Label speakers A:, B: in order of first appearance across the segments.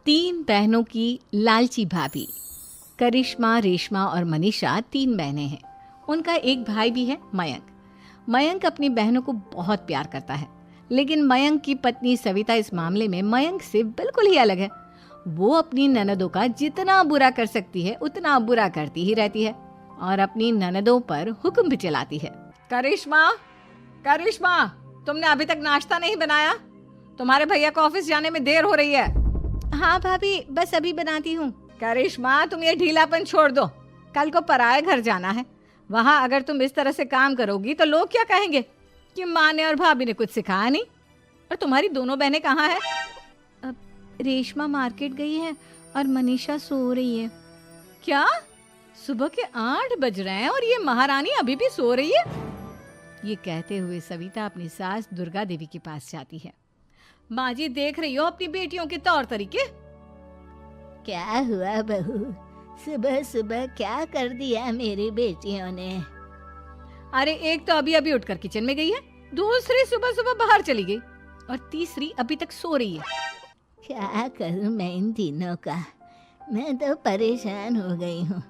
A: तीन बहनों की लालची भाभी। करिश्मा, रेशमा और मनीषा तीन बहनें हैं। उनका एक भाई भी है, मयंक। मयंक अपनी बहनों को बहुत प्यार करता है, लेकिन मयंक की पत्नी सविता इस मामले में मयंक से बिल्कुल ही अलग है। वो अपनी ननदों का जितना बुरा कर सकती है उतना बुरा करती ही रहती है और अपनी ननदों पर हुक्म भी चलाती है। करिश्मा, करिश्मा, तुमने अभी तक नाश्ता नहीं बनाया? तुम्हारे भैया को ऑफिस जाने में देर हो रही है। हाँ भाभी, बस अभी बनाती हूँ। करिश्मा, तुम ये ढीलापन छोड़ दो। कल को पराए घर जाना है। वहाँ अगर तुम इस तरह से काम करोगी तो लोग क्या कहेंगे कि माँ ने और भाभी ने कुछ सिखाया नहीं। और तुम्हारी दोनों बहनें कहाँ हैं? अब रेशमा मार्केट गई है और मनीषा सो रही है। क्या? सुबह के 8 बज रहे हैं और ये महारानी अभी भी सो रही है? ये कहते हुए सविता अपनी सास दुर्गा देवी के पास जाती है। माँ जी, देख रही हो अपनी बेटियों के तौर तरीके?
B: क्या हुआ बहू, सुबह सुबह क्या कर दिया मेरी बेटियों ने?
A: अरे एक तो अभी अभी उठकर किचन में गई है, दूसरी सुबह सुबह बाहर चली गई और तीसरी अभी तक सो रही है।
B: क्या करूं मैं इन तीनों का, मैं तो परेशान हो गई हूँ।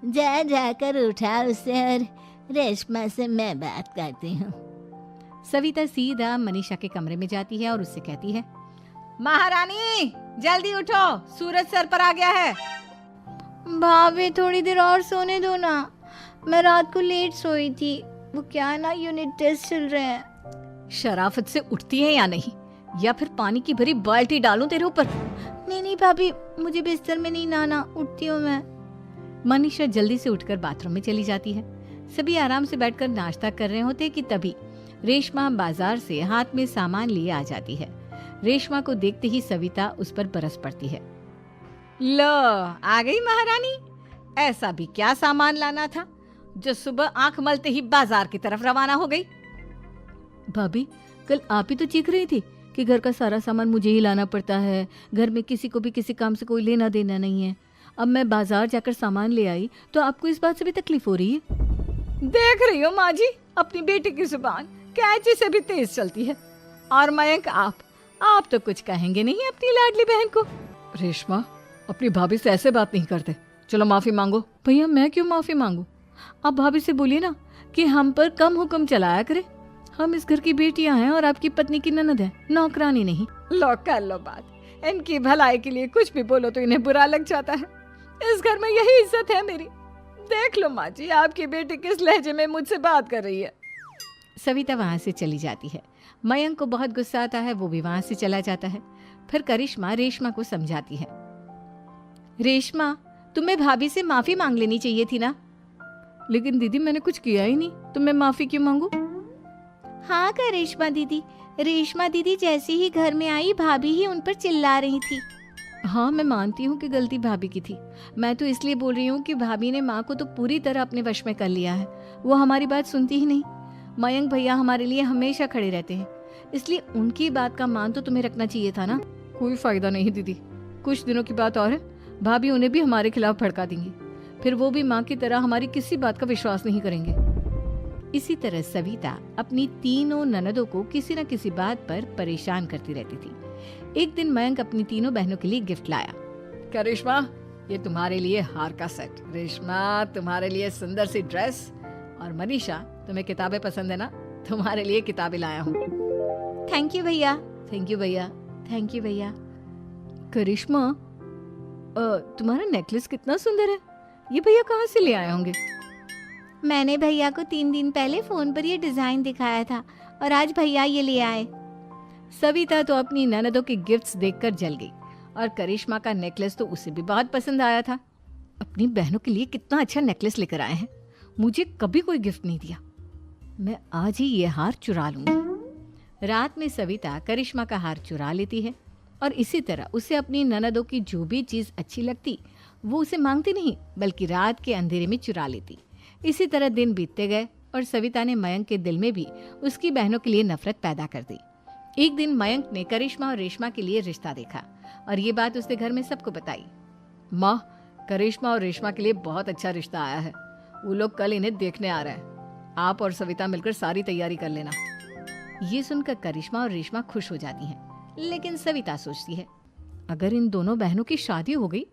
B: जा जाकर उठा उसे और रेशमा से मैं बात करती हूँ।
A: सविता सीधा मनीषा के कमरे में जाती है और उससे कहती है, महारानी जल्दी उठो, सूरज सर पर आ गया है।
C: भाभी थोड़ी देर और सोने दो ना, मैं रात को लेट सोई थी। वो क्या है ना, यूनिट टेस्ट चल रहे हैं।
A: शराफत से उठती है या नहीं, या फिर पानी की भरी बाल्टी डालूं तेरे ऊपर?
C: नहीं भाभी, मुझे बिस्तर में नहीं नहाना, उठती हूँ मैं।
A: मनीषा जल्दी से उठकर बाथरूम में चली जाती है। सभी आराम से बैठकर नाश्ता कर रहे होते कि तभी रेशमा बाजार से हाथ में सामान लिए आ जाती है। रेशमा को देखते ही सविता उस पर बरस पड़ती है। लो, आ गई महारानी। ऐसा भी क्या सामान लाना था जो सुबह आंख मलते ही बाजार की तरफ रवाना हो गई? भाभी, कल आप ही तो चीख रही थी कि घर का सारा सामान मुझे ही लाना पड़ता है, घर में किसी को भी किसी काम से कोई लेना देना नहीं है। अब मैं बाजार जाकर सामान ले आई तो आपको इस बात से भी तकलीफ हो रही है? देख रही हो माँ जी, अपनी बेटी की जुबान कैंची से भी तेज चलती है। और मयंक, आप तो कुछ कहेंगे नहीं अपनी लाडली बहन को। रेशमा, अपनी भाभी से ऐसे बात नहीं करते। चलो माफी मांगो। भैया, मैं क्यों माफी मांगू? आप भाभी से बोलिए ना कि हम पर कम हुक्म चलाया करे। हम इस घर की बेटियां हैं और आपकी पत्नी की ननद है, नौकरानी नहीं। लो कर लो बात। इनकी भलाई के लिए कुछ भी बोलो तो इन्हें बुरा लग जाता है। इस घर में यही इज्जत है मेरी। देख लो माँ जी, आपकी बेटी किस लहजे में मुझसे बात कर रही है। सविता वहां से चली जाती है। मयंक को बहुत गुस्सा आता है, वो भी वहां से चला जाता है। फिर करिश्मा रेशमा को समझाती है, रेशमा, तुम्हें भाभी से माफी मांग लेनी चाहिए थी ना। लेकिन दीदी, मैंने कुछ किया ही नहीं, तो मैं माफी क्यों मांगू?
C: हाँ करिश्मा दीदी, रेशमा दीदी जैसे ही घर में आई भाभी ही उन पर चिल्ला रही थी।
A: हाँ, मैं मानती हूँ कि गलती भाभी की थी। मैं तो इसलिए बोल रही हूँ कि भाभी ने माँ को तो पूरी तरह अपने वश में कर लिया है। वो हमारी बात सुनती ही नहीं। मयंक भैया हमारे लिए हमेशा खड़े रहते हैं, इसलिए उनकी बात का मान तो तुम्हें रखना चाहिए था ना। कोई फायदा नहीं दीदी, कुछ दिनों की बात और है, भाभी उन्हें भी हमारे खिलाफ भड़का देंगी। फिर वो भी माँ की तरह हमारी किसी बात का विश्वास नहीं करेंगे। इसी तरह सविता अपनी तीनों ननदों को किसी न किसी बात पर परेशान करती रहती थी। एक दिन मयंक अपनी तीनों बहनों के लिए गिफ्ट लाया। करिश्मा, ये तुम्हारे लिए हार का सेट। रेशमा, तुम्हारे लिए सुंदर सी ड्रेस। और मनीषा, तुम्हें किताबें पसंद है ना, तुम्हारे लिए किताबें लाया हूँ।
C: थैंक यू भैया।
A: थैंक यू भैया। थैंक यू भैया। करिश्मा, तुम्हारा नेकलेस कितना सुंदर है। ये भैया कहाँ से ले आए होंगे?
C: मैंने भैया को 3 दिन पहले फोन पर ये डिजाइन दिखाया था और आज भैया ये ले आए।
A: सविता तो अपनी ननदों के गिफ्ट्स देखकर जल गई और करिश्मा का नेकलेस तो उसे भी बहुत पसंद आया था। अपनी बहनों के लिए कितना अच्छा नेकलेस लेकर आए हैं, मुझे कभी कोई गिफ्ट नहीं दिया। मैं आज ही ये हार चुरा लूंगी। रात में सविता करिश्मा का हार चुरा लेती है और इसी तरह उसे अपनी ननदों की जो भी चीज अच्छी लगती वो उसे मांगती नहीं, बल्कि रात के अंधेरे में चुरा लेती। इसी तरह दिन बीतते गए और सविता ने मयंक के दिल में भी उसकी बहनों के लिए नफरत पैदा कर दी। एक दिन मयंक ने करिश्मा और रेशमा के लिए रिश्ता देखा और ये बात उसने घर में सबको बताई। माँ, करिश्मा और रेशमा के लिए बहुत अच्छा रिश्ता आया है। वो लोग कल इन्हें देखने आ रहे हैं। आप और सविता मिलकर सारी तैयारी कर लेना। ये सुनकर करिश्मा और रेशमा खुश हो जाती हैं, लेकिन सविता सोचती है, अगर इन दोनों बहनों की शादी हो गई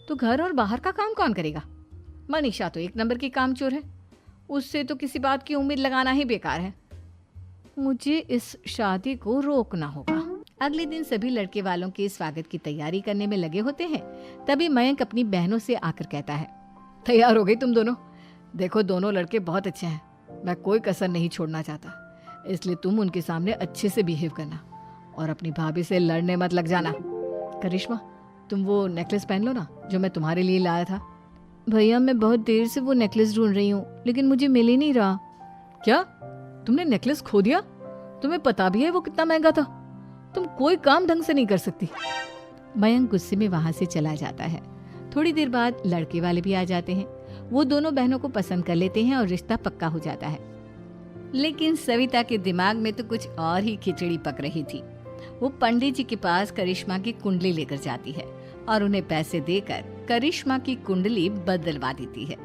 A: तो घर और बाहर का काम कौन करेगा? मनीषा तो एक नंबर की कामचोर है, उससे तो किसी बात की उम्मीद लगाना ही बेकार है। मुझे इस शादी को रोकना होगा। अगले दिन सभी लड़के वालों के स्वागत की तैयारी करने में लगे होते हैं। तभी मयंक अपनी बहनों से आकर कहता है, तैयार हो गई तुम दोनों? देखो दोनों लड़के बहुत अच्छे हैं, मैं कोई कसर नहीं छोड़ना चाहता, इसलिए तुम उनके सामने अच्छे से बिहेव करना और अपनी भाभी से लड़ने मत लग जाना। करिश्मा, तुम वो नेकलेस पहन लो ना जो मैं तुम्हारे लिए लाया था। भैया मैं बहुत देर से वो नेकलेस ढूंढ रही हूँ, लेकिन मुझे मिल ही नहीं रहा। क्या तुमने नेकलेस खो दिया? तुम्हें पता भी है वो कितना महंगा था? तुम कोई काम ढंग से नहीं कर सकती। मयंक गुस्से में वहां से चला जाता है। थोड़ी देर बाद लड़के वाले भी आ जाते हैं। वो दोनों बहनों को पसंद कर लेते हैं और रिश्ता पक्का हो जाता है। लेकिन सविता के दिमाग में तो कुछ और ही खिचड़ी पक रही थी। वो पंडित जी के पास करिश्मा की कुंडली लेकर जाती है और उन्हें पैसे देकर करिश्मा की कुंडली बदलवा देती है।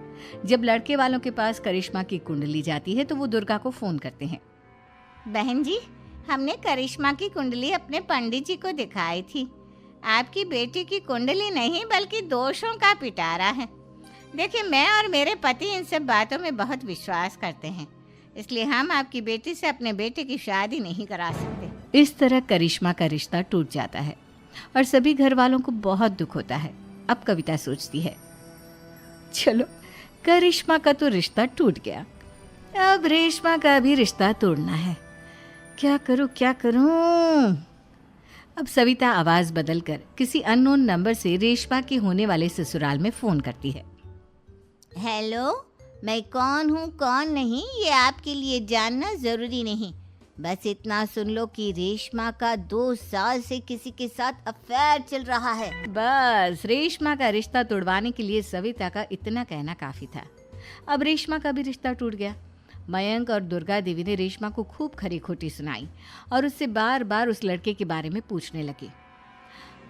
A: जब लड़के वालों के पास करिश्मा की कुंडली जाती है तो वो दुर्गा को फोन करते हैं।
B: बहन जी, हमने करिश्मा की कुंडली अपने पंडित जी को दिखाई थी। आपकी बेटी की कुंडली नहीं बल्कि दोषों का पिटारा है। देखिए, मैं और मेरे पति इन सब बातों में बहुत विश्वास करते हैं, इसलिए हम आपकी बेटी से अपने बेटे की शादी नहीं करा सकते।
A: इस तरह करिश्मा का रिश्ता टूट जाता है और सभी घर वालों को बहुत दुख होता है। अब कविता सोचती है, चलो करिश्मा का तो रिश्ता टूट गया, अब रेशमा का भी रिश्ता तोड़ना है। क्या करूं? अब सविता आवाज बदलकर किसी अननोन नंबर से रेशमा के होने वाले ससुराल में फोन करती है।
B: हेलो, मैं कौन हूँ कौन नहीं ये आपके लिए जानना ज़रूरी नहीं, बस इतना सुन लो कि रेशमा का 2 साल से किसी के साथ अफेयर चल रहा है।
A: बस रेशमा का रिश्ता तोड़वाने के लिए सविता का इतना कहना काफी था। अब रेशमा का भी रिश्ता टूट गया। मयंक और दुर्गा देवी ने रेशमा को खूब खरी खोटी सुनाई और उससे बार बार उस लड़के के बारे में पूछने लगे।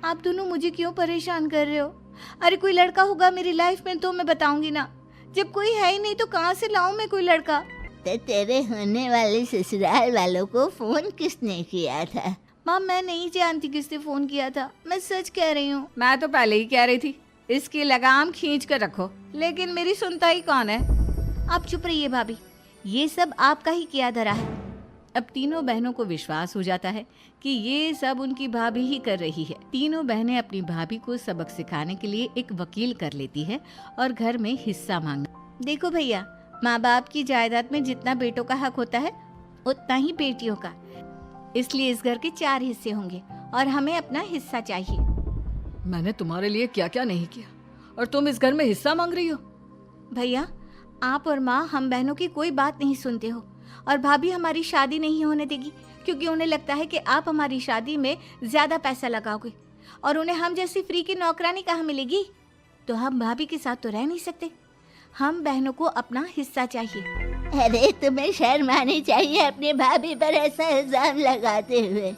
A: आप दोनों मुझे क्यों परेशान कर रहे हो? अरे कोई लड़का होगा मेरी लाइफ में तो मैं बताऊंगी ना, जब कोई है ही नहीं तो कहाँ से लाऊं मैं कोई लड़का?
B: तो तेरे होने वाले ससुराल वालों को फोन किसने किया था?
C: माँ मैं नहीं जानती किसने फोन किया था, मैं सच कह रही हूँ।
A: मैं तो पहले ही कह रही थी इसकी लगाम खींच कर रखो, लेकिन मेरी सुनता ही कौन है।
C: आप चुप रहिए भाभी, ये सब आपका ही किया धरा है।
A: अब तीनों बहनों को विश्वास हो जाता है कि ये सब उनकी भाभी ही कर रही है। तीनों बहनें अपनी भाभी को सबक सिखाने के लिए एक वकील कर लेती है और घर में हिस्सा मांगना।
C: देखो भैया, माँ बाप की जायदाद में जितना बेटों का हक होता है उतना ही बेटियों का, इसलिए इस घर के 4 हिस्से होंगे और हमें अपना हिस्सा चाहिए।
A: मैंने तुम्हारे लिए क्या क्या नहीं किया और तुम इस घर में हिस्सा मांग रही हो?
C: भैया, आप और माँ हम बहनों की कोई बात नहीं सुनते हो और भाभी हमारी शादी नहीं होने देगी क्योंकि उन्हें लगता है कि आप हमारी शादी में ज्यादा पैसा लगाओगे और उन्हें हम जैसी फ्री की नौकरानी कहाँ मिलेगी। तो हम भाभी के साथ तो रह नहीं सकते, हम बहनों को अपना हिस्सा चाहिए।
B: अरे तुम्हें शर्म आनी चाहिए अपने भाभी पर ऐसा इल्जाम लगाते हुए।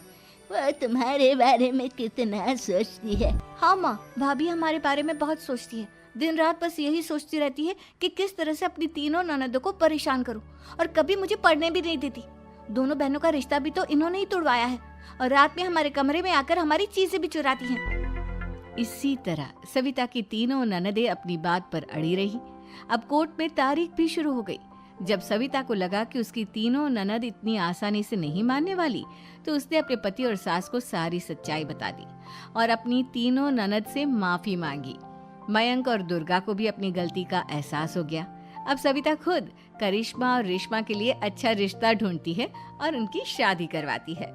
B: वो तुम्हारे बारे में कितना सोचती है।
C: हाँ माँ, भाभी हमारे बारे में बहुत सोचती है, दिन रात बस यही सोचती रहती है कि किस तरह से अपनी तीनों ननदों को परेशान करूं और कभी मुझे पढ़ने भी नहीं देती। दोनों बहनों का रिश्ता भी तो इन्होंने ही तोड़वाया है और रात में हमारे कमरे में आकर हमारी चीजें भी चुराती हैं।
A: इसी तरह सविता की तीनों ननदें अपनी बात पर अड़ी रही। अब कोर्ट में तारीख भी शुरू हो गई। जब सविता को लगा कि उसकी तीनों ननद इतनी आसानी से नहीं मानने वाली, तो उसने अपने पति और सास को सारी सच्चाई बता दी और अपनी तीनों ननद से माफी मांगी। मयंक और दुर्गा को भी अपनी गलती का एहसास हो गया। अब सविता खुद करिश्मा और रेशमा के लिए अच्छा रिश्ता ढूंढती है और उनकी शादी करवाती है।